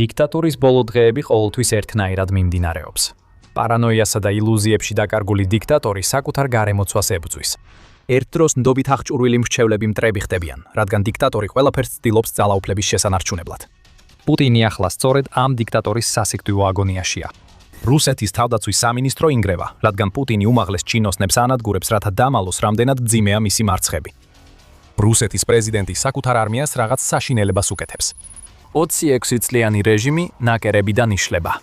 დიქტატურის ბოლო დღეები ყოველთვის ერთნაირად მიმდინარეობს. პარანოიასა და ილუზიებში დაკარგული დიქტატორი საკუთარ გარემოცვას ებრძვის. ერთ დროს ნდობით აღჭურვილი მრჩევლები მტრები ხდებიან, რადგან დიქტატორი ყველაფერს ცდილობს ძალაუფლების შესანარჩუნებლად. პუტინი ახლა სწორედ ამ დიქტატორის სასიკვდილო აგონიაშია. რუსეთის თავდაცვის სამინისტრო ინგრევა, რადგან პუტინი უმაღლეს ჩინოსნებს ანადგურებს, რათა დამალოს რამდენად მძიმეა მისი მარცხები. რუსეთის პრეზიდენტი საკუთარ არმიას რაღაც საშინელებას უკეთებს. 26 წლიანი რეჟიმი ნაკერებიდან იშლება.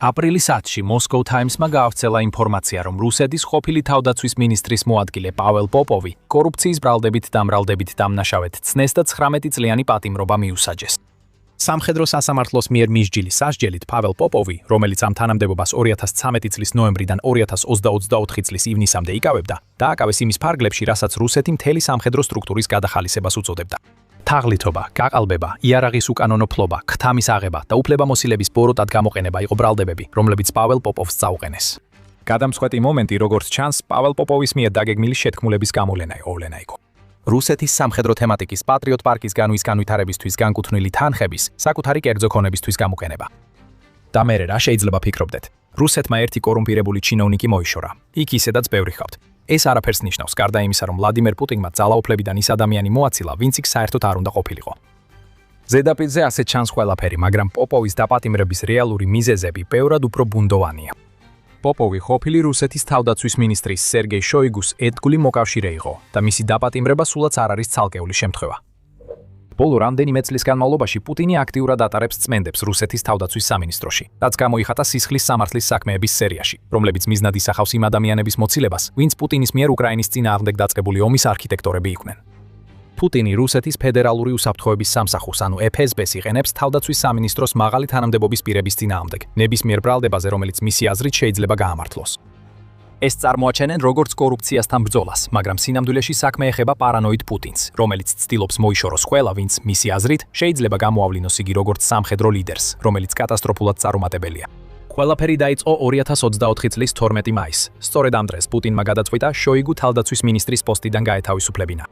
აპრილის 10-ში Moscow Times-მა გაავრცელა ინფორმაცია, რომ რუსეთის ყოფილი თავდაცვის მინისტრის მოადგილე პაվել პოპოვი კორუფციის ბრალდებით დამრალდებით დამნაშავედ ცნეს და 19 წლიანი პატიმრობა მიუსაჯეს. სამხედრო სასამართლოს მიერ მისჯილი სასჯელით პაվել პოპოვი, რომელიც ამ თანამდებობას 2013 წლის ნოემბრიდან 2024 წლის ივნისამდე იკავებდა, დააკავეს იმის ფარგლებში, რასაც რუსეთი მთელი სამხედრო სტრუქტურის გადახალისებას უწოდებდა. თაღლითობა, გაყალბება, იარაღის უკანონოფლობა, ქთამის აღება და უფლებამოსილების ბოროტად გამოყენება იყო ბრალდებები, რომლებიც პაվել პოპოვს წაუყენეს. გადამწყვეტი მომენტი, როგორც ჩანს, პაվել პოპოვის მიერ დაგეგმილი შეთქმულების გამოვლენა იყო. რუსეთის სამხედრო თემატიკის პატრიოტ პარკის განვის განვითარებისთვის განკუთვნილი თანხების საკუთარი კერძო ქონებისთვის გამოყენება. და მერე რა შეიძლება ფიქრობდეთ? რუსეთმა ერთი კორუმპირებული ჩინოვნიკი მოიშორა. იქ ისედაც ბევრი ხავთ. ეს არაფერს ნიშნავს, გარდა იმისა, რომ ვლადიმერ პუტინმა ძალაუფლებიდან ის ადამიანი მოაცილა, ვინც იქ საერთოდ არ უნდა ყოფილიყო. ზედაპირზე ასე ჩანს ყველაფერი, მაგრამ პოპოვის დაპატიმრების რეალური მიზეზები ბევრად უფრო ბუნდოვანია. პოპოვი ყოფილი რუსეთის თავდაცვის მინისტრის სერგეი შოიგუს ერთგული მოკავშირე იყო და მისი დაპატიმრება სულაც არ არის ცალკეული შემთხვევა. ბოლო რამდენიმე წლის განმავლობაში პუტინი აქტიურად ატარებს წმენდებს რუსეთის თავდაცვის სამინისტროში, რაც გამოიხატა სისხლის სამართლის საქმეების სერიაში, რომლებიც მიზნად ისახავს იმ ადამიანების მოცილებას, ვინც პუტინის მიერ უკრაინის წინააღმდეგ დაწყებული ომის არქიტექტორები იყვნენ. პუტინი რუსეთის ფედერალური უსაფრთხოების სამსახურს, ანუ FSB-ს იყენებს თავდაცვის სამინისტროს მაღალი თანამდებობის პირების წინააღმდეგ, ნებისმიერ ბრალდებაზე, რომელიც მისი აზრით შეიძლება გაამართლოს. ეს წარმოაჩენენ როგორც კორუფციასთან ბრძოლას, მაგრამ სინამდვილეში საქმე ეხება პარანოიდ პუტინს, რომელიც ცდილობს მოიშოროს ყველა, ვინც მისი აზრით შეიძლება გამოავლინოს იგი როგორც სამხედრო ლიდერს, რომელიც კატასტროფულად წარუმატებელია. ყველაფერი დაიწყო 2024 წლის 12 მაისს. სწორედ ამ დღეს პუტინმა გადაწყვიტა შოიგუ თავდაცვის მინისტრის პოსტიდან გაეთავისუფლებინა.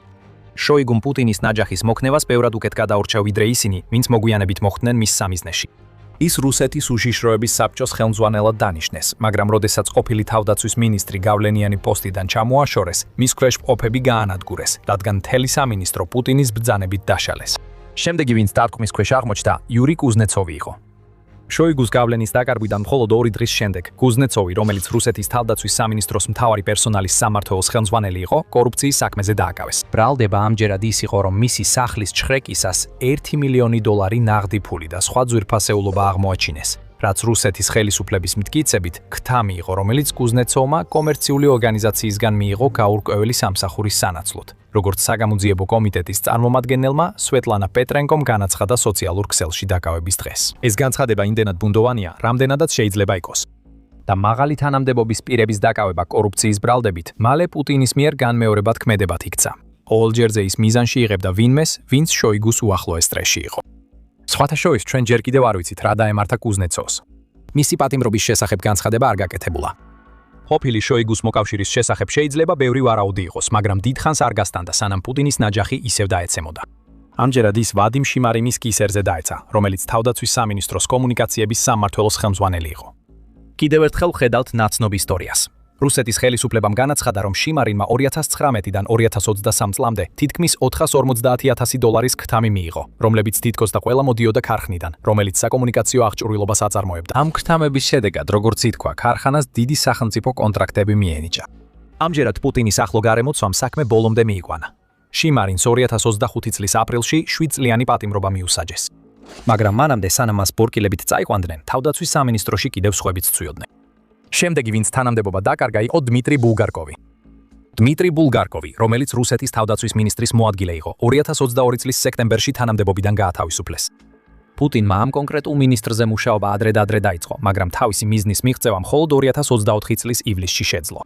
შოიგუმ პუტინის ნაჯახის მოქნევას ბევრად უკეთ გადაურჩა ვიდრე ისინი, ვინც მოგვიანებით მოხვდნენ მის სამიზნეში. ის რუსეთის უშიშროების საბჭოს ხელმძღვანელად დანიშნეს, მაგრამ როდესაც ყოფილი თავდაცვის მინისტრი გავლენიანი პოსტიდან ჩამოაშორეს, მის ქვეშ მყოფები გაანადგურეს, რადგან მთელი სამინისტრო პუტინის ბრძანებით დაშალეს. შემდეგი ვინც დარტყმის ქვეშ აღმოჩნდა, იური კუზნეცოვი იყო. შოიგუს გავლენის დაკარგვიდან მხოლოდ 2 დღის შემდეგ კუზნეცოვი, რომელიც რუსეთის თავდაცვის სამინისტროს მთავარი პერსონალის სამმართველოს ხელმძღვანელი იყო, კორუფციის საქმეზე დააკავეს. ბრალდება ამჯერად ის იყო, რომ მისი სახლის ჩხრეკისას $1 მილიონი ნაღდი ფული და სხვა ძვირფასეულობა აღმოაჩინეს, რაც რუსეთის ხელისუფლების მტკიცებით ქთამი იყო, რომელიც კუზნეცოვმა კომერციული ორგანიზაციისგან მიიღო გაურკვეველი სამსახურის სანაცვლოდ. როგორც საგამოძიებო კომიტეტის წარმომადგენელმა სვეტლანა პეტრენკომ განაცხადა სოციალურ ქსელში დაკავების დღეს. ეს განცხადება იმდენად ბუნდოვანია, რამდენადაც შეიძლება იყოს. და მაღალი თანამდებობის პირების დაკავება კორუფციის ბრალდებით მალე პუტინის მიერ განმეორებად ქმედებად იქცა. ყოველჯერზე ის მიზანში იღებდა ვინმეს, ვინც შოიგუს უახლოეს წრეში იყო. სხვათა შორის ჩვენ ჯერ კიდევ არ ვიცით რა დაემართა კუზნეცოვს. მისი პატიმრობის შესახებ განცხადება არ გაკეთებულა. ყოფილი შოიგუს მოკავშირის შესახებ შეიძლება ბევრი ვარაუდი იყოს, მაგრამ დიდხანს არ გასტანდა, სანამ პუტინის ნაჯახი ისევ დაეცემოდა. ამჯერად ის ვადიმ შიმარინის კისერზე დაეცა, რომელიც თავდაცვის სამინისტროს კომუნიკაციების სამმართველოს ხელმძღვანელი იყო. კიდევ ერთხელ ხედავთ ნაცნობ ისტორიას. რუსეთის ხელისუფლებამ განაცხადა, რომ შიმარინმა 2019-დან 2023 წლამდე თითქმის $450,000 ქთამი მიიღო, რომლებიც თითქოს და ყველა მოდიოდა ქარხნიდან, რომელიც საკომუნიკაციო აღჭურვილობას აწარმოებდა. ამ ქთამების შედეგად, როგორც ითქვა, ქარხანას დიდი სახელმწიფო კონტრაქტები მიენიჭა. ამჯერად პუტინის ახლო გარემოცვამ საქმე ბოლომდე მიიყვანა. შიმარინს 2025 წლის აპრილში 7 წლიანი პატიმრობა მიუსაჯეს. მაგრამ მანამდე, სანამ მას ბორკილებით წაიყვანდნენ, თავდაცვის სამინისტროში კიდევ სხვებიც ცვიოდნენ. შემდეგი ვინც თანამდებობა დაკარგა იყო დმიტრი ბულგარკოვი. დმიტრი ბულგარკოვი, რომელიც რუსეთის თავდაცვის მინისტრის მოადგილე იყო, 2022 წლის სექტემბერში თანამდებობიდან გაათავისუფლეს. პუტინმა ამ კონკრეტულ მინისტრზე მუშაობა ადრე დაიწყო, მაგრამ თავისი მიზნის მიღწევა მხოლოდ 2024 წლის ივლისში შეძლო.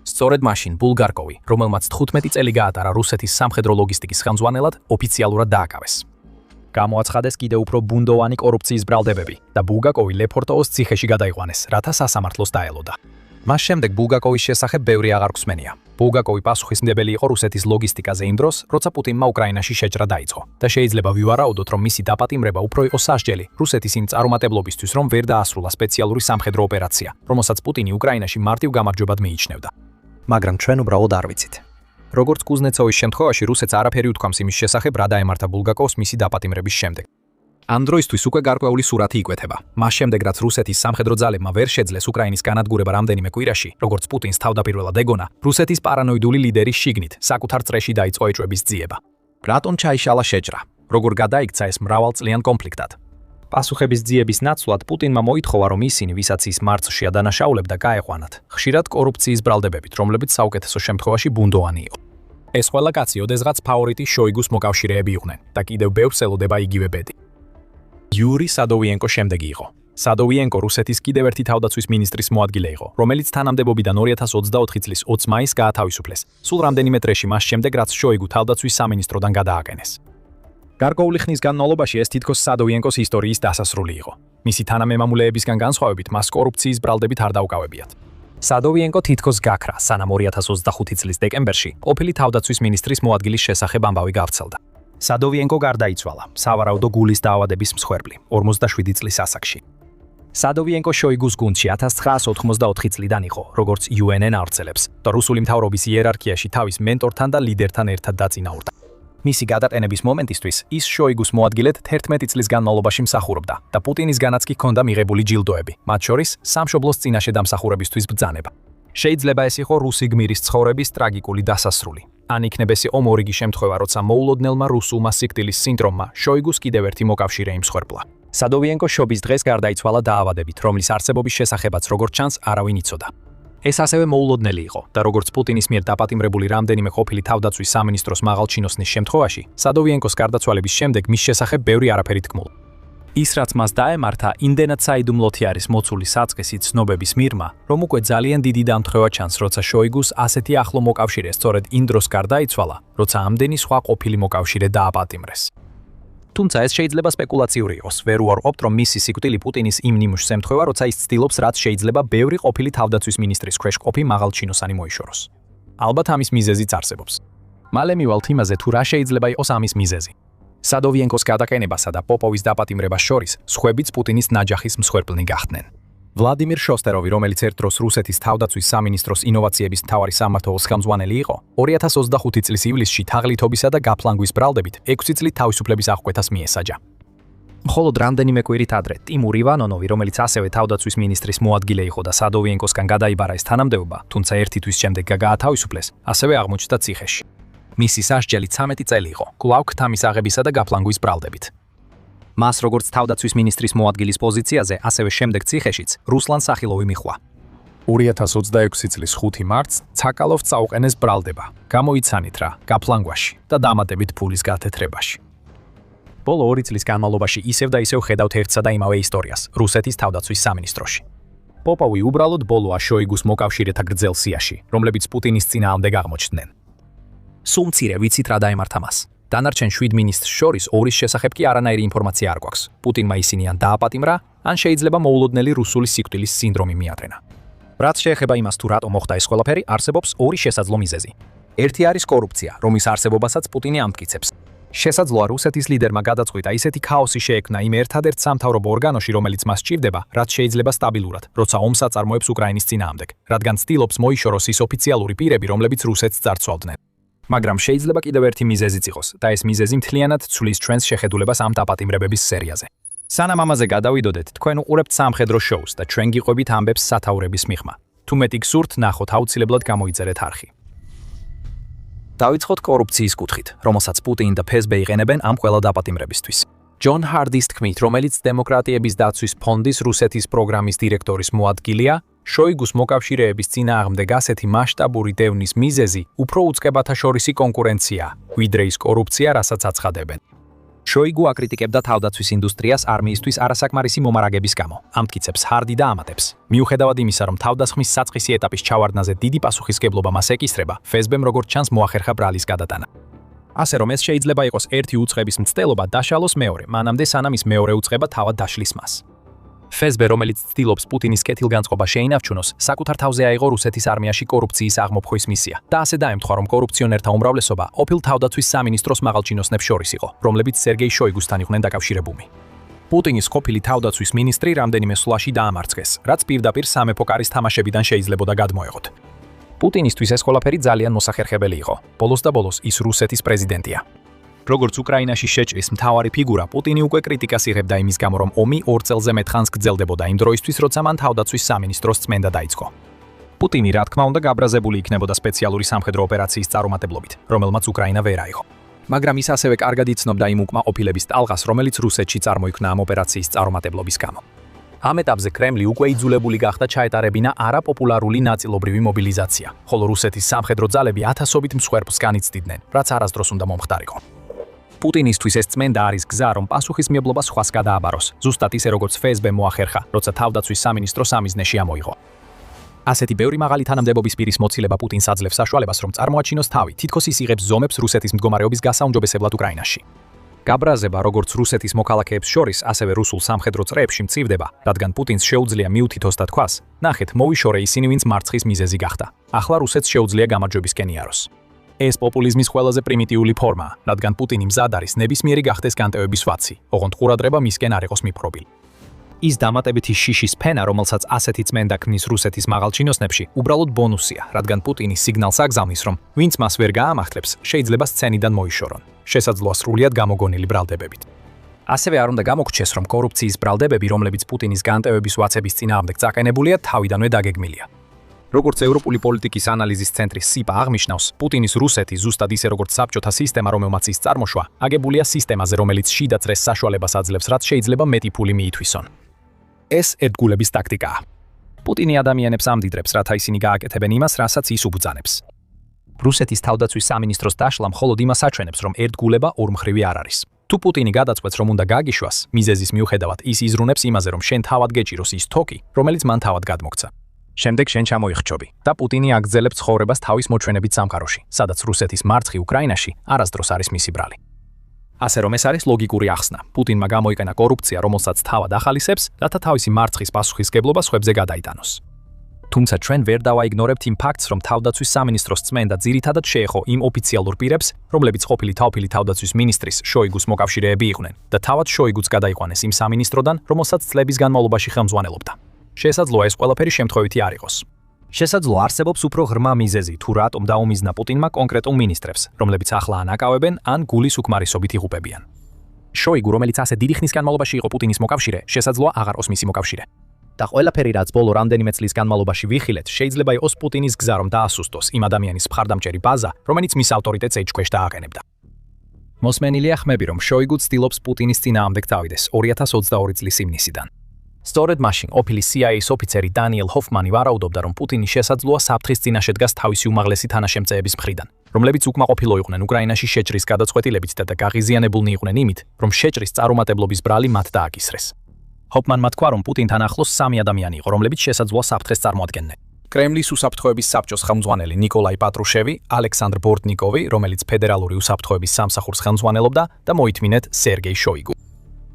სწორედ მაშინ ბულგარკოვი, რომელმაც 15 წელი გაატარა რუსეთის სამხედრო ლოგისტიკის ხელმძღვანელად, ოფიციალურად დააკავეს. გამოაცხადეს კიდევ უფრო ბუნდოვანი კორუფციის ბრალდებები და ბულგაკოვი ლეფორტოოს ციხეში გადაიყვანეს, რათა სასამართლოს დაელოდა. მას შემდეგ ბულგაკოვის შესახებ ბევრი აღარ გვსმენია. ბულგაკოვი პასუხისმგებელი იყო რუსეთის ლოგისტიკაზე იმ დროს, როცა პუტინმა უკრაინაში შეჭრა დაიწყო და შეიძლება ვივარაუდოთ, რომ მისი დაპატიმრება უფრო იყო სასჯელი რუსეთის იმ წარუმატებლობისთვის, რომ ვერ დაასრულა სპეციალური სამხედრო ოპერაცია, რომელსაც პუტინი უკრაინაში მარტივ გამარჯვებად მიიჩნევდა. მაგრამ ჩვენ უბრალოდ არ ვიცით. როგორც კუზნეცოვის შემთხვევაში, რუსეთს არაფერი უთქვამს იმის შესახებ, რა დაემართა ბულგაკოვს მისი დაპატიმრების შემდეგ. ამ დროისთვის უკვე გარკვეული სურათი იკვეთება. მას შემდეგ, რაც რუსეთის სამხედრო ძალებმა ვერ შეძლეს უკრაინის განადგურება რამდენიმე კვირაში, როგორც პუტინს თავდაპირველად ეგონა, რუსეთის პარანოიდული ლიდერის შიგნით საკუთარ წრეში დაიწყო ეჭვების ძიება. რატომ ჩაიშალა შეჭრა? როგორ გადაიქცა ეს მრავალწლიან კონფლიქტად? პასუხების ძიების ნაცვლად პუტინმა მოითხოვა, რომ ისინი, ვისაც ის მარცხში ადანაშაულებდა, გაეყვანათ, ხშირად კორუფციის ბრალდებებით, რომლებიც საუკეთესო შემთხვევაში ბუნდოვანი იყო. ეს ყველა კაცი ოდესღაც ფავორიტი შოიგუს მოკავშირეები იყვნენ და კიდევ ბევრს ელოდება იგივე ბედი. იური სადოვიენკო შემდეგი იყო. სადოვიენკო რუსეთის კიდევ ერთი თავდაცვის მინისტრის მოადგილე იყო, რომელიც თანამდებობიდან 2024 წლის 20 მაისს გაათავისუფლეს. სულ რამდენიმე წრეში მას შემდეგ, რაც შოიგუ თავდაცვის სამინისტროდან გადააყენეს. გარკვეული ხნის განმავლობაში ეს თითქოს სადოვიენკოს ისტორიის დასასრული იყო. მისი თანამემამულეებისგან განსხვავებით, მას კორუფციის ბრალდებით არ დაუკავებიათ. სადოვიენკო თითქოს გაქრა, სანამ 2025 წლის დეკემბერში ყოფილი თავდაცვის მინისტრის მოადგილის შესახებ ამბავი გავრცელდა. სადოვიენკო გარდაიცვალა, სავარაუდო გულის დაავადების მსხვერპლი, 47 წლის ასაკში. სადოვიენკო შოიგუს გუნდში 1984 წლიდან იყო, როგორც UN-ენ ავრცელებს და რუსული მთავრობის იერარქიაში თავის მენტორთან და ლიდერთან ერთად დაწინაურდა. მისი გადაყენების მომენტისთვის ის შოიგუს მოადგილედ 11 წლის განმავლობაში მსახურობდა და პუტინისგანაც კი ჰქონდა მიღებული ჯილდოები, მათ შორის სამშობლოს წინაშე დამსახურებისთვის ბრძანება. შეიძლება ეს იყო რუსი გმირის ცხოვრების ტრაგიკული დასასრული. ან იქნებ ეს იყო მორიგი შემთხვევა, როცა მოულოდნელმა რუსულმა სიკვდილის სინდრომმა შოიგუს კიდევ ერთი მოკავშირე იმსხვერპლა. სადოვიენკო შობის დღეს გარდაიცვალა დაავადებით, რომლის არსებობის შესახებაც როგორც ჩანს არავინ იცოდა. ეს ასევე მოულოდნელი იყო და როგორც პუტინის მიერ დაპატიმრებული რამდენიმე ყოფილი თავდაცვის სამინისტროს მაღალჩინოსნის შემთხვევაში, სადოვიენკოს გარდაცვალების შემდეგ მის შესახებ ბევრი არაფერი თქმულა. ის რაც მას დაემართა, იმდენად საიდუმლოთი არის მოცული საწყისი ცნობების მიღმა, რომ უკვე ძალიან დიდი დამთხევა ჩანს, როცა შოიგუს ასეთი ახლო მოკავშირე სწორედ იმ დროს გარდაიცვალა, როცა ამდენი სხვა ყოფილი მოკავშირე დააპატიმრეს. თუმცა ეს შეიძლება სპეკულაციური იყოს, ვერ უარყოფთ, რომ მისი სიკვდილი პუტინის იმ ნიმუშს ემთხვევა, როცა ის ცდილობს, რაც შეიძლება ბევრი ყოფილი თავდაცვის მინისტრის ქვეშ ყოფი მაღალჩინოსანი მოიშოროს. ალბათ ამის მიზეზიც არსებობს. მალე მივალთ იმაზე, თუ რა შეიძლება იყოს ამის მიზეზი. სადოვიენკოს გადაყენებასა და პოპოვის დაპატიმრებას შორის სხვებიც პუტინის ნაჯახის მსხვერპლნი გახდნენ. ვლადიმირ შოსტეროვი, რომელიც ერთ დროს რუსეთის თავდაცვის სამინისტროს ინოვაციების მთავარი სამმართველოს ხელმძღვანელი იყო, 2025 წლის ივლისში თაღლითობისა და გაფლანგვის ბრალდებით 6 წლით თავისუფლების აღკვეთას მიესაჯა. მხოლოდ რამდენიმე კვირით ადრე ტიმურ ივანონოვი, რომელიც ასევე თავდაცვის მინისტრის მოადგილე იყო და სადოვიენკოსგან გადაიბარა ეს თანამდებობა, თუმცა ერთი თვის შემდეგ გაათავისუფლეს, ასევე აღმოჩნდა ციხეში. მისი სასჯელი 13 წელი იყო, კვლავ ქთამის აღებისა და გაფლანგვის ბრალდებით. მას როგორც თავდაცვის მინისტრის მოადგილის პოზიციაზე, ასევე შემდეგ ციხეშიც რუსლან სახილოვი მიჰყვა. 2026 წლის 5 მარტს ცაკალოვს წაუყენეს ბრალდება, გამოიცანით რა, გაფლანგვაში და დამატებით ფულის გათეთრებაში. ბოლო 2 წლის განმავლობაში ისევ და ისევ ხედავთ ერთსა და იმავე ისტორიას რუსეთის თავდაცვის სამინისტროში. პოპოვი უბრალოდ ბოლოა შოიგუს მოკავშირეთა გრძელ სიაში, რომლებიც პუტინის წინააღმდეგ აღმოჩნდნენ. სულ მცირე ვიცით რა დაემართა მას. დანარჩენ 7 მინისტრს შორის ორის შესახებ კი არანაირი ინფორმაცია არ გვაქვს. პუტინმა ისინი ან დააპატიმრა, ან შეიძლება მოულოდნელი რუსული სიკვდილის სინდრომი მიადრენა. რაც შეეხება იმას, თუ რატომ მოხდა ეს ყველაფერი, არსებობს ორი შესაძლო მიზეზი. ერთი არის კორუფცია, რომლის არსებობასაც პუტინი ამტკიცებს. შესაძლოა რუსეთის ლიდერმა გადაწყვიტა ისეთი ქაოსი შეექმნა იმ ერთადერთ სამთავრობო ორგანოში, რომელიც მას სჭირდება, რაც შეიძლება სტაბილურად, როცა ომს აწარმოებს უკრაინის წინააღმდეგ, რადგან ცდილობს მოიშოროს ის ოფიციალური პირები, რომლებიც რუსეთს წარცვალდნენ. მაგრამ შეიძლება კიდევ ერთი მიზეზიც იყოს და ეს მიზეზი მთლიანად ცვლის ჩვენს შეხედულებას ამ დაპატიმრებების სერიაზე. სანამ ამაზე გადავიდოდეთ, თქვენ უყურებთ სამხედრო შოუს და ჩვენ გიყვებით ამბებს სათაურების მიღმა. თუ მეტი გსურთ, ნახოთ აუცილებლად გამოიწერეთ არხი. დავიწყოთ კორუფციის კუთხით, რომელსაც პუტინი და ფესბე იყენებენ ამ ყველა დაპატიმრებისთვის. ჯონ ჰარდის თქმით, რომელიც დემოკრატიების დაცვის ფონდის რუსეთის პროგრამის დირექტორის მოადგილეა, შოიგუს მოკავშირეების წინააღმდეგ ასეთი მასშტაბური დევნის მიზეზი უფრო უწყებათა შორისი კონკურენცია, ვიდრე ის კორუფცია, რასაც აცხადებენ. შოიგუ აკრიტიკებდა თავდაცვის ინდუსტრიას არმიისთვის არასაკმარისი მომარაგების გამო, ამტკიცებს ჰარდი და ამატებს. მიუხედავად იმისა, რომ თავდასხმის საწყისი ეტაპის ჩავარდნაზე დიდი პასუხისგებლობა მას ეკისრება, ფესბემ როგორც ჩანს მოახერხა ბრალის გადატანა. ასე რომ ეს შეიძლება იყოს ერთი უწყების მცდელობა დაშალოს მეორე, მანამდე სანამ ის მეორე უწყება თავად დაშლის მას. FSB, რომელიც ცდილობს პუტინის კეთილგანწყობა შეინარჩუნოს, საკუთარ თავზე აიღო რუსეთის არმიაში კორუფციის აღმოფხვის მისია და ასე დაემთხვა, რომ კორუფციონერთა უმრავლესობა ყოფილ თავდაცვის სამინისტროს მაღალჩინოსნებს შორის იყო, რომლებიც სერგეი შოიგუსთან იყვნენ დაკავშირებულნი. პუტინის ყოფილი თავდაცვის მინისტრი რამდენიმე სვლაში დაამარცხეს, რაც პირდაპირ სამეფო კარის თამაშებიდან შეიძლებოდა გადმოეღოთ. პუტინისთვის ეს ყველაფერი ძალიან მოსახერხებელი იყო. ბოლოს და ბოლოს ის რუსეთის პრეზიდენტია. როგორც უკრაინაში შეჭრის მთავარი ფიგურა, პუტინი უკვე კრიტიკას იღებდა იმის გამო, რომ ომი 2 წელზე მეტ ხანს გრძელდებოდა იმ დროისთვის, როცა მან თავდაცვის სამინისტროს წმენდა დაიწყო. პუტინი, რა თქმა უნდა, გაბრაზებული იქნებოდა სპეციალური სამხედრო ოპერაციის წარუმატებლობით, რომელმაც უკრაინა ვერ აიღო. მაგრამ ის ასევე კარგად იცნობდა იმ უკმაყოფილების ტალღას, რომელიც რუსეთში წარმოიქმნა ამ ოპერაციის წარუმატებლობის გამო. ამ ეტაპზე კრემლი უკვე იძულებული გახდა ჩაეტარებინა არაპოპულარული ნაწილობრივი მობილიზაცია, ხოლო რუსეთის სამხედრო ძალები ათასობით მსხვერპლს განიცდიდნენ, რაც არასდროს უნდა მომხდარიყო. პუტინისთვის ეს წმენდა არის გზა, რომ პასუხისმგებლობა სხვას გადააბაროს, ზუსტად ისე როგორც FSB მოახერხა, როცა თავდაცვის სამინისტრო სამიზნეში ამოიღო. ასეთი ბევრი მაღალი თანამდებობის პირის მოცილება პუტინს აძლევს საშუალებას, რომ წარმოაჩინოს თავი, თითქოს ის იღებს ზომებს რუსეთის მდგომარეობის გასაუმჯობესებლად უკრაინაში. გაბრაზება როგორც რუსეთის მოქალაქეებს შორის, ასევე რუსულ სამხედრო წრეებში მცივდება, რადგან პუტინს შეუძლია მიუთითოს და თქვას: ნახეთ, მოვიშორე ისინი, ვინც მარცხის მიზეზი გახდა. ახლა რუსეთს შეუძლია გამარჯვებისკენ იაროს. ეს პოპულიზმის ყველაზე პრიმიტიული ფორმაა, რადგან პუტინი მზად არის ნებისმიერი გახდეს განტევების ვაცი, ოღონდ ყურადღება მისკენ არ იყოს მიპყრობილი. ის დამატებითი შიშის ფენა, რომელსაც ასეთი წმენდა ქმნის რუსეთის მაღალჩინოსნებში, უბრალოდ ბონუსია, რადგან პუტინი სიგნალს აგზავნის, რომ ვინც მას ვერ გაამართლებს, შეიძლება სცენიდან მოიშორონ. შესაძლოა სრულიად გამოგონილი ბრალდებებით. ასევე არ უნდა გამოგრჩეს, რომ კორუფციის ბრალდებები, რომლებიც პუტინის განტევების ვაცების წინააღმდეგ წაყენებულია, თავიდანვე დაგეგმილია. როგორც ევროპული პოლიტიკის ანალიზის ცენტრი SIPA აღნიშნავს, პუტინის რუსეთი, ზუსტად ისე როგორც საბჭოთა სისტემა, რომელმაც ის წარმოშვა, აგებულია სისტემაზე, რომელიც შიდა წრეს საშუალებას აძლევს, რაც შეიძლება მეტი ფული მიითვისონ. ეს ერთგულების ტაქტიკაა. პუტინი ადამიანებს ამდიდრებს, რათა ისინი გააკეთებენ იმას, რასაც ის უბრძანებს. რუსეთის თავდაცვის სამინისტროს დაშლა მხოლოდ იმას აჩვენებს, რომ ერთგულება ორმხრივი არ არის. თუ პუტინი გადაწყვეტს, რომ უნდა გაგიშვას, მიზეზის მიუხედავად ის იზრუნებს იმაზე, რომ შენ თავად გეჭიროს ის თოკი, რომელიც მან თავად გადმოგცა. შემდეგ შენ ჩამოიხჩობი და პუტინი აგრძელებს ცხოვრებას თავის მოჩვენებით სამყაროში, სადაც რუსეთის მარცხი უკრაინაში არასდროს არის მისი ბრალი. ასე რომ ეს არის ლოგიკური ახსნა. პუტინმა გამოიყენა კორუფცია, რომელსაც თავად ახალისებს, რათა თავისი მარცხის პასუხისმგებლობა სხვებზე გადაიტანოს. თუმცა ჩვენ ვერ დავაიგნორებთ იმ ფაქტს, რომ თავდაცვის სამინისტროს წმენდა ძირითადად შეეხო იმ ოფიციალურ პირებს, რომლებიც ყოფილი თავდაცვის მინისტრის შოიგუს მოკავშირეები იყვნენ და თავად შოიგუც გადაიყვანეს იმ სამინისტროდან, რომელსაც წლების განმავლობაში ხელმძღვანელობდა. შესაძლოა ეს ყველაფერი შემთხვევითი არ იყოს. შესაძლოა არსებობს უფრო ღრმა მიზეზი, თუ რატომ დაუმიზნა პუტინმა კონკრეტულ მინისტრებს, რომლებიც ახლა ანაკავებენ ან გულის უკმარისობით იღუპებიან. შოიგუ, რომელიც ასე დიდი ხნის განმავლობაში იყო პუტინის მოკავშირე, შესაძლოა აღარ იყოს მისი მოკავშირე. და ყველაფერი, რაც ბოლო რამდენიმე წლის განმავლობაში ვიხილეთ, შეიძლება იყოს პუტინის გზა, რომ დაასუსტოს იმ ადამიანის მხარდამჭერი ბაზა, რომელიც მის ავტორიტეტს ეჭქვეშ დააყენებდა. მოსმენილია ხმები, რომ შოიგუ ცდილობს პუტინის წინააღმდეგ წავიდეს 2022 წლის ივნისიდან. სწორედ მაშინ ყოფილი CIA-ის ოფიცერი დანიელ ჰოფმანი ვარაუდობდა, რომ პუტინი შესაძლოა საფრთხის წინაშე დგას თავისი უმაღლესი თანაშემწეების მხრიდან, რომლებიც უკმაყოფილო იყვნენ უკრაინაში შეჭრის გადაწყვეტილებით და გაღიზიანებულნი იყვნენ იმით, რომ შეჭრის წარუმატებლობის ბრალი მათ დააკისრეს. ჰოფმანმა თქვა, რომ პუტინთან ახლოს 3 ადამიანი იყო, რომლებიც შესაძლოა საფრთხეს წარმოადგენდნენ. კრემლის უსაფრთხოების საბჭოს ხელმძღვანელი ნიკოლაი პატრუშევი, ალექსანდრ ბორტნიკოვი, რომელიც ფედერალური უსაფრთხოების სამსახურს ხელმძღვანელობდა და მოითმინეთ სერგეი შოიგუ.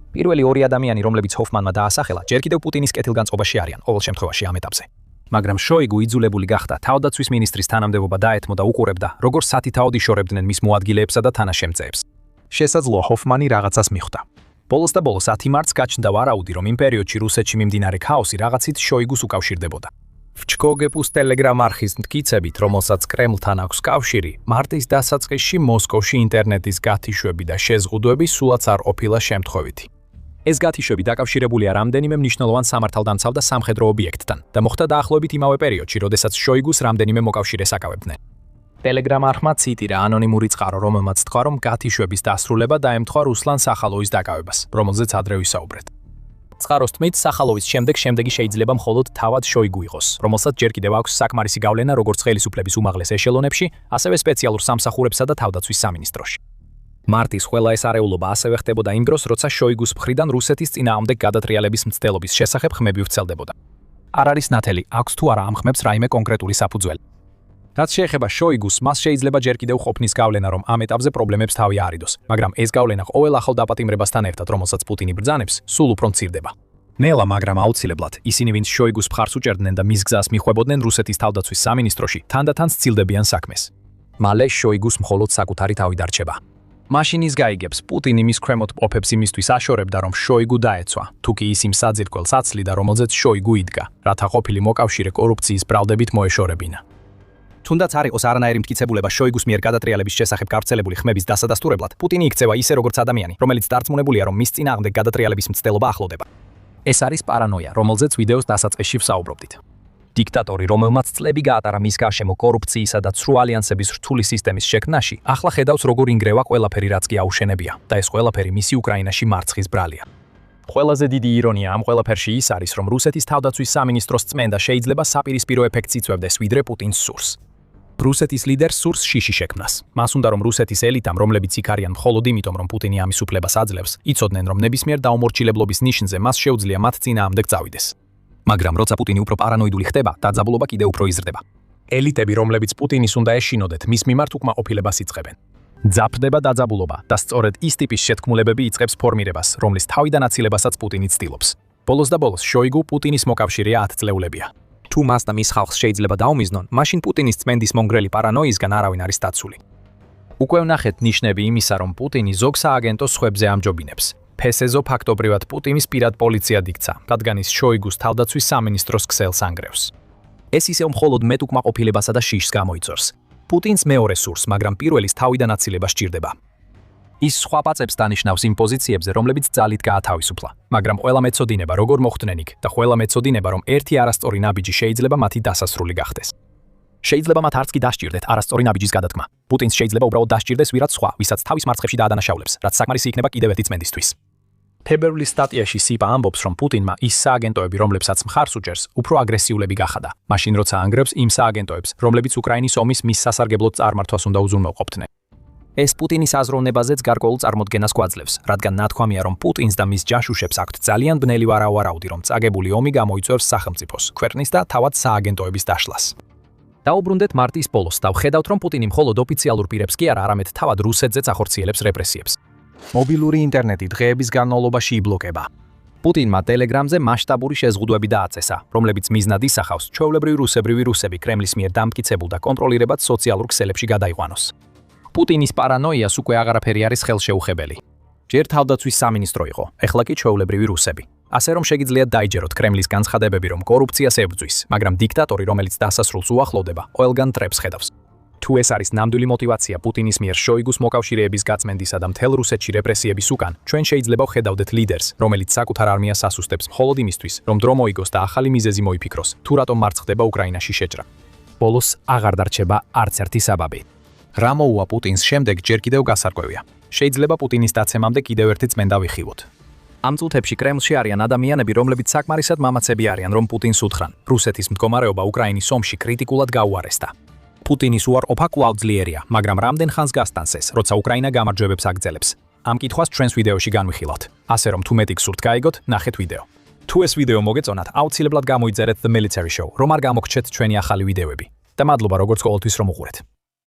პირველი 2 ადამიანი, რომლებიც ჰოფმანმა დაასახელა, ჯერ კიდევ პუტინის კეთილგანწყობაში არიან, ყოველ შემთხვევაში ამ ეტაპზე. მაგრამ შოიგუ იძულებული გახდა თავდაცვის მინისტრის თანამდებობა დაეთმო და უყურებდა, როგორ სათითაოდ იშორებდნენ მის მოადგილეებსა და თანაშემწეებს. შესაძლოა ჰოფმანი რაღაცას მიხვდა. ბოლოს და ბოლოს 10 მარტს გაჩნდა ვარაუდი, რომ იმ პერიოდში რუსეთში მიმდინარე ქაოსი რაღაცით შოიგუს უკავშირდებოდა. ვჩკოგეპუს ტელეგრამ არხის მტკიცებით, რომელსაც კრემლთან აქვს კავშირი, მარტის დასაწყისში მოსკოვში ინტერნეტის გათიშვები და შეზღუდვები სულაც არ ყოფილა შემთხვევითი. ეს გათიშვები დაკავშირებულია რამდენიმე მნიშვნელოვან სამართალდამცავ და სამხედრო ობიექტთან და მოხდა დაახლოებით იმავე პერიოდში, როდესაც შოიგუს რამდენიმე მოკავშირეს აკავებდნენ. ტელეგრამ არხმა ციტირა ანონიმური წყარო, რომელმაც თქვა, რომ გათიშვების დასრულება დაემთხვა რუსლან სახალოვის დაკავებას, რომელზეც ადრე ვისაუბრეთ. წყაროს თქმით, სახალოვის შემდეგი შეიძლება მხოლოდ თავად შოიგუ იყოს, რომელსაც ჯერ კიდევ აქვს საკმარისი გავლენა როგორც ხელისუფლების უმაღლეს ეშელონებში, ასევე სპეციალურ სამსახურებსა და თავდაცვის სამინისტროში. მარტის ყველა ეს არეულობა ასევე ხდებოდა იმ დროს, როცა შოიგუს მხრიდან რუსეთის წინააღმდეგ გადატრიალების მცდელობის შესახებ ხმები ვრცელდებოდა. არ არის ნათელი, აქვს თუ არა ამ ხმებს რაიმე კონკრეტული საფუძველი. რაც შეეხება შოიგუს, მას შეიძლება ჯერ კიდევ ყოფნის გავლენა, რომ ამ ეტაპზე პრობლემებს თავი აარიდოს, მაგრამ ეს გავლენა ყოველ ახალ დაპატიმრებასთან ერთად, რომელსაც პუტინი ბრძანებს, სულ უფრო მცირდება. ნელა, მაგრამ აუცილებლად ისინი, ვინც შოიგუს მხარს უჭერდნენ და მის გზას მიხვებოდნენ რუსეთის თავდაცვის სამინისტროში, თანდათან სცილდებიან საქმეს. მალე შოიგუს მხოლოდ საკუთარი თავი დარჩება. მაშინ ის გაიგებს, პუტინი მის ქვემოთ მყოფებს იმისთვის აშორებდა, რომ შოიგუ დაეცვა, თუ კი ის იმ საძირკველს აცლიდა, რომელზეც შოიგუ იდგა, რათა ყოფილი მოკავშირე კორუფციის ბრალდებით მოეშორებინა. თუნდაც არ იყოს არანაირი მტკიცებულება შოიგუს მიერ გადატრიალების შესახებ გავრცელებული ხმების დასადასტურებლად, პუტინი იქცევა ისე როგორც ადამიანი, რომელიც დარწმუნებულია, რომ მის წინააღმდეგ გადატრიალების მცდელობა ახლოვდება. ეს არის პარანოია, რომელზეც ვიდეოს დასაწყისში ვსაუბრობდით. დიქტატორი, რომელმაც წლები გაატარა მის გარშემო კორუფციისა და ცრუ ალიანსების რთული სისტემის შექმნაში, ახლა ხედავს, როგორ ინგრევა ყველაფერი, რაც კი აუშენებია, და ეს ყველაფერი მისი უკრაინაში მარცხის ბრალია. ყველაზე დიდი ირონია ამ ყველაფერში ის არის, რომ რუსეთის თავდაცვის სამინისტროს წმენდა შეიძლება საპირისპირო ეფექტს იწვევდეს, ვიდრე პუტინს სურს. რუსეთის ლიდერს სურს შიში შექმნას. მას უნდა, რომ რუსეთის ელიტამ, რომლებიც იქ არიან მხოლოდ იმიტომ, რომ პუტინი ამის უფლებას აძლევს, იცოდნენ, რომ ნებისმიერ დაუმორჩილებლობის ნიშნზე მას შეუძლია მათ წინააღმდეგ წავიდეს. მაგრამ როცა პუტინი უფრო პარანოიდული ხდება, დაძაბულობა კიდევ უფრო იზრდება. ელიტები, რომლებიც პუტინის უნდა ეშინოდეთ, მის მიმართ უკმაყოფილებას იწყებენ. ძაფრდება დაძაბულობა და სწორედ ის ტიპის შეთქმულებები იწყებს ფორმირებას, რომლის თავიდან აცილებასაც პუტინი ცდილობს. ბოლოს და ბოლოს შოიგუ პუტინის მოკავშირეა 10 წლეულებია. თუ მას და მის ხალხს შეიძლება დაუმიზნონ, მაშინ პუტინის წმენდის მონგრელი პარანოიისგან არავინ არის დაცული. უკვე ვნახეთ ნიშნები იმისა, რომ პუტინი ზოგ სააგენტოს სხვებზე ამჯობინებს. ფესეზო ფაქტობრივად პუტინის პირად პოლიციად იქცა, რადგან ის შოიგუს თავდაცვის სამინისტროს ქსელს ანგრევს. ეს ისევ მხოლოდ მეტ უკმაყოფილებასა და შიშს გამოიწვევს. პუტინს მეორე სურს, მაგრამ პირველის თავიდან აცილება სჭირდება. ის სხვა პაწებს დანიშნავს იმ პოზიციებზე, რომლებიც ძალით გაათავისუფლა, მაგრამ ყველა მეცოდინება როგორ მოხვდნენ იქ და ყველა მეცოდინება, რომ ერთი არასწორი ნაბიჯი შეიძლება მათი დასასრული გახდეს. შეიძლება მათ არც კი დასჭირდეთ არასწორი ნაბიჯის გადადგმა. პუტინს შეიძლება უბრალოდ დასჭირდეს ვიღაც სხვა, ვისაც თავის მარცხებში დაადანაშაულებს, რაც საკმარისი იქნება კიდევ ერთი წმენდისთვის. თებერვლის სტატიაში სიპა ამბობს, რომ პუტინმა ის სააგენტოები, რომლებსაც მხარს უჭერს, უფრო აგრესიულები გახადა, მაშინ როცა ანგრევს იმ სააგენტოებს, რომლებიც უკრაინის ომის მის სასარგებლოდ წარმართვას უნდა უზრუნველყოფდნენ. ეს პუტინის აზროვნებაზეც გარკვეულ წარმოდგენას გვაძლევს, რადგან ნათქვამია, რომ პუტინს და მის ჯაშუშებს აქვთ ძალიან ბნელი ვარაუარაუდი, რომ წაგებული ომი გამოიწვევს სახელმწიფოს, ქვეყნის და თავად სააგენტოების დაშლას. დაუბრუნდეთ მარტის ბოლოს და ვხედავთ, რომ პუტინი მხოლოდ ოფიციალურ პირებს კი არა, არამედ თავად რუსეთზეც ახორციელებს რეპრესიებს. მობილური ინტერნეტი დღეების განმავლობაში იბლოკება. პუტინმა ტელეგრამზე მასშტაბური შეზღუდვები დააწესა, რომლებიც მიზნად ისახავს ჩვეულებრივი რუსები კრემლის მიერ დამტკიცებულ და კონტროლირებად სოციალურ ქსელებში გადაიყვანოს. პუტინის პარანოიას უკვე აღარაფერი არის ხელშეუხებელი. ჯერ თავდაცვის სამინისტრო იყო, ეხლა კი ჩვეულებრივი რუსები. ასე რომ შეგიძლიათ დაიჯეროთ კრემლის განცხადებები, რომ კორუფციას ებრძვის, მაგრამ დიქტატორი, რომელიც დასასრულს უახლოვდება, ყველგან ტრებს ხედავს. თუ ეს არის ნამდვილი мотиваცია პუტინის მიერ შოიგუს მოკავშირეების გაწმენდისა და მთელ რუსეთში რეპრესიების უკან, ჩვენ შეიძლება ვხედავდეთ ლიდერს, რომელიც საკუთარ არმიას ასუსტებს მხოლოდ იმისთვის, რომ დრო მოიგოს და ახალი მიზეზი მოიფიქროს, თუ რატომ მარცხდება უკრაინაში შეჭრა. ბოლოს აღარ დარჩება არც ერთი საბაბი. რა მოუვა პუტინს შემდეგ ჯერ კიდევ გასარკვევია. შეიძლება პუტინის დაცემამდე კიდევ ერთი წმენდა ვიხილოთ. ამ წუთებში კრემლში არიან ადამიანები, რომლებიც საკმარისად მამაცები არიან, რომ პუტინს უთხრან. რუსეთის მდგომარეობა უკრაინის ომში კრიტიკულად გაუარესდა. პუტინის უარყოფა კვლავ ძლიერია, მაგრამ რამდენ ხანს გასტანს ეს, როცა უკრაინა გამარჯვებებს აგრძელებს. ამ კითხვას ჩვენს ვიდეოში განვიხილავთ. ასე რომ თუ მეტი გსურთ გაიგოთ, ნახეთ ვიდეო. თუ ეს ვიდეო მოგეწონათ, აუცილებლად გამოიწერეთ The Military Show, რომ არ გამოგრჩეთ ჩვენი ახალი ვიდეოები. და მადლობა როგორც ყოველთვის რომ უყურეთ.